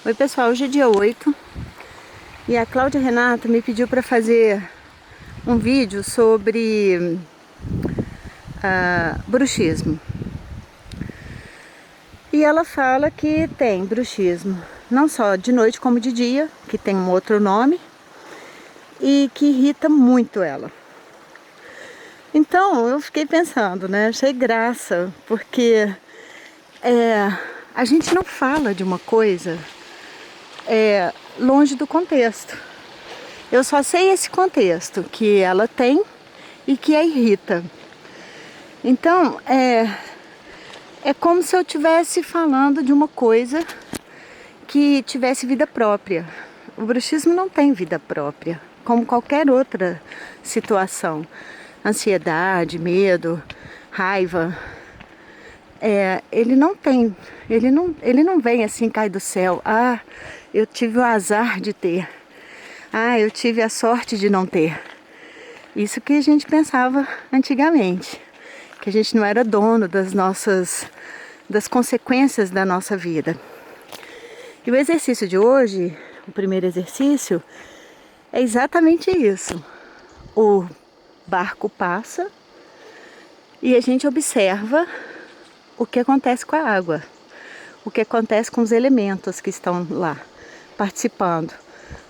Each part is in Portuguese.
Oi pessoal, hoje é dia 8 e a Cláudia Renata me pediu para fazer um vídeo sobre bruxismo. E ela fala que tem bruxismo não só de noite como de dia, que tem um outro nome e que irrita muito ela. Então eu fiquei pensando, né? Achei graça, porque a gente não fala de uma coisa longe do contexto. Eu só sei esse contexto que ela tem e que a irrita. Então, é como se eu estivesse falando de uma coisa que tivesse vida própria. O bruxismo não tem vida própria, como qualquer outra situação. Ansiedade, medo, raiva. Ele não tem, ele não vem assim, cai do céu. Ah, eu tive o azar de ter. Ah, eu tive a sorte de não ter. Isso que a gente pensava antigamente, que a gente não era dono das consequências da nossa vida. E o exercício de hoje, o primeiro exercício, é exatamente isso. O barco passa e a gente observa o que acontece com a água, o que acontece com os elementos que estão lá participando.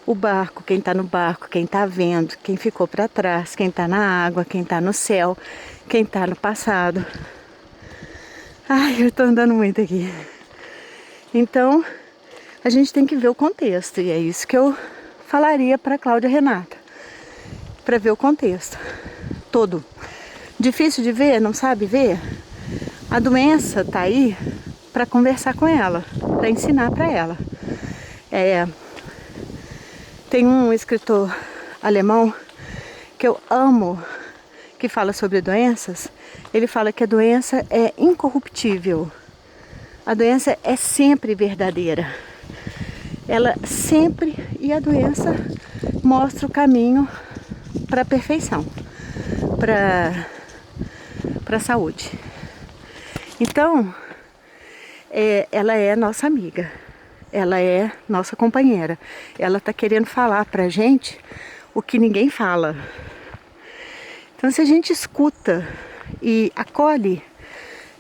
O barco, quem está no barco, quem está vendo, quem ficou para trás, quem está na água, quem está no céu, quem está no passado. Ai, eu estou andando muito aqui. Então, a gente tem que ver o contexto, e é isso que eu falaria para Cláudia Renata, para ver o contexto todo. Difícil de ver, não sabe ver? A doença está aí para conversar com ela, para ensinar para ela. Tem um escritor alemão que eu amo, que fala sobre doenças. Ele fala que a doença é incorruptível. A doença é sempre verdadeira. Ela sempre, e a doença mostra o caminho para a perfeição, para a saúde. Então, ela é nossa amiga. Ela é nossa companheira. Ela está querendo falar pra gente o que ninguém fala. Então, se a gente escuta e acolhe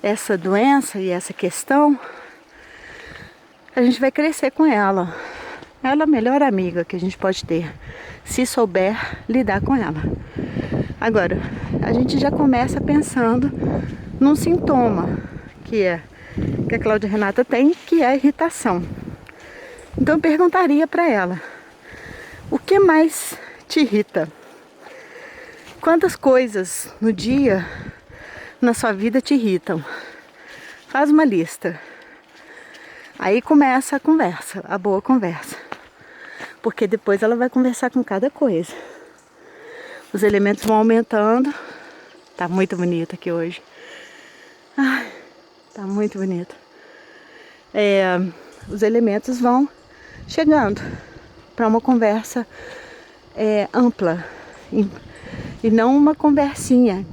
essa doença e essa questão, a gente vai crescer com ela. Ela é a melhor amiga que a gente pode ter, se souber lidar com ela. Agora, a gente já começa pensando num sintoma que a Cláudia Renata tem, que é a irritação. Então eu perguntaria para ela: o que mais te irrita? Quantas coisas no dia, na sua vida, te irritam? Faz uma lista. Aí começa a conversa, a boa conversa. Porque depois ela vai conversar com cada coisa. Os elementos vão aumentando. Tá muito bonito aqui hoje. Ai, tá muito bonito. Os elementos vão chegando para uma conversa ampla e não uma conversinha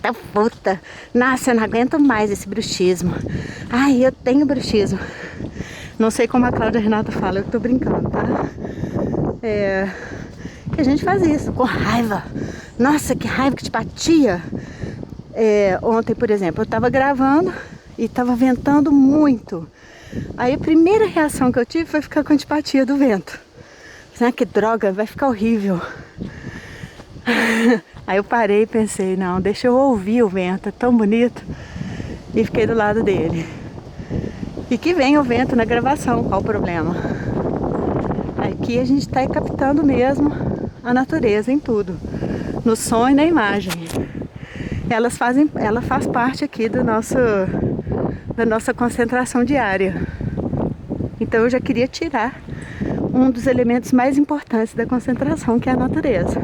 tá puta. Nossa, eu não aguento mais esse bruxismo. Ai, eu tenho bruxismo. Não sei como a Cláudia Renata fala, eu tô brincando, tá? Que a gente faz isso com raiva. Nossa, que raiva que te batia. Ontem, por exemplo, eu tava gravando e tava ventando muito. Aí a primeira reação que eu tive foi ficar com antipatia do vento. Ah, que droga, vai ficar horrível. Aí eu parei e pensei, não, deixa eu ouvir o vento, é tão bonito. E fiquei do lado dele. E que vem o vento na gravação, qual o problema? Aqui a gente está captando mesmo a natureza em tudo, no som e na imagem. Ela faz parte aqui da nossa concentração diária. Então eu já queria tirar um dos elementos mais importantes da concentração, que é a natureza.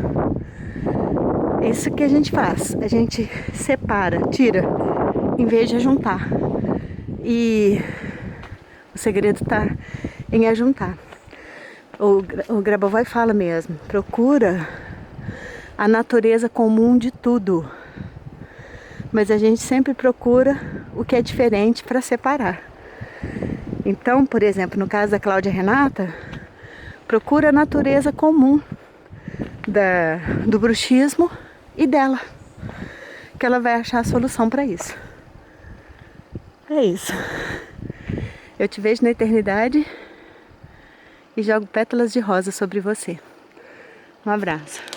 Isso que a gente faz, a gente separa, tira, em vez de ajuntar. E o segredo está em ajuntar. O Grabovoi fala mesmo, procura a natureza comum de tudo. Mas a gente sempre procura o que é diferente para separar. Então, por exemplo, no caso da Cláudia Renata, procura a natureza comum do bruxismo e dela, que ela vai achar a solução para isso. É isso. Eu te vejo na eternidade e jogo pétalas de rosa sobre você. Um abraço.